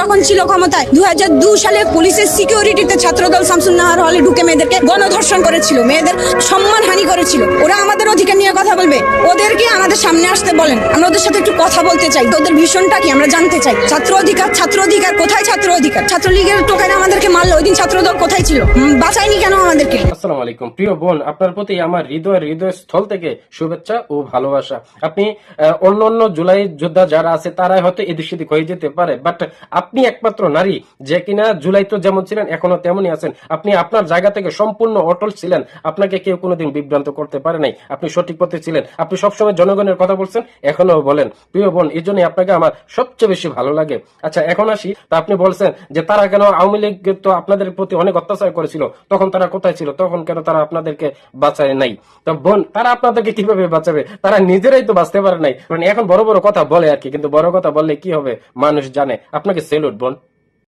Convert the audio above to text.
যখন ছিল ক্ষমতায় 2002 সালে পুলিশের সিকিউরিটিতে ছাত্রদল শামসুন নাহার হলে ঢুকে মেয়েদেরকে গণধর্ষণ করেছিল, মেয়েদের সম্মানহানি করেছিল। ওরা আমাদের অধিকার নিয়ে কথা বলবে, ওদেরকে আমাদের সামনে আসতে বলেন, আমরা ওদের সাথে একটু কথা বলতে চাই। ওদের ভীষণটা কি আমরা জানতে চাই। ছাত্র অধিকার কোথায়? ছাত্র অধিকার ছাত্রলীগের টোকাইরা আমাদেরকে মারলো, ওই দিন ছাত্রদল কোথায় ছিল? বাঁচায়নি কেন আমাদেরকে? আসসালামু আলাইকুম প্রিয় বোন, আপনার প্রতি আমার হৃদয়স্থল থেকে শুভেচ্ছা ও ভালোবাসা। আপনি অন্য জুলাই যোদ্ধা যারা আছে তারাই হয়তো এদিক সেদিক হয়ে যেতে পারে, বাট আপনি একমাত্র নারী যে কিনা জুলাই তো যেমন ছিলেন এখনো তেমনই আছেন। আপনি আপনার জায়গা থেকে সম্পূর্ণ অটল ছিলেন, আপনাকে কেউ কোনোদিন বিভ্রান্ত করতে পারে নাই। আপনি সঠিক পথে ছিলেন, আপনি সবসময় জনগণের কথা বলছেন, এখনো বলেন। প্রিয় বোন, এই জন্যই আপনাকে আমার সবচেয়ে বেশি ভালো লাগে। আচ্ছা, এখন আসি, তা আপনি বলছেন যে তারা কেন আওয়ামী লীগ তো আপনাদের প্রতি অনেক অত্যাচার করেছিল, তখন তারা কোথায় ছিল, তখন কেন তারা আপনাদেরকে বাঁচায় নাই? তো বোন, তারা আপনাদেরকে কিভাবে বাঁচাবে? তারা নিজেরাই তো বাঁচতে পারে নাই। মানে এখন বড় বড় কথা বলে আর কি, কিন্তু বড় কথা বললে কি হবে মানুষ জানে। আপনাকে সেলুট বোন।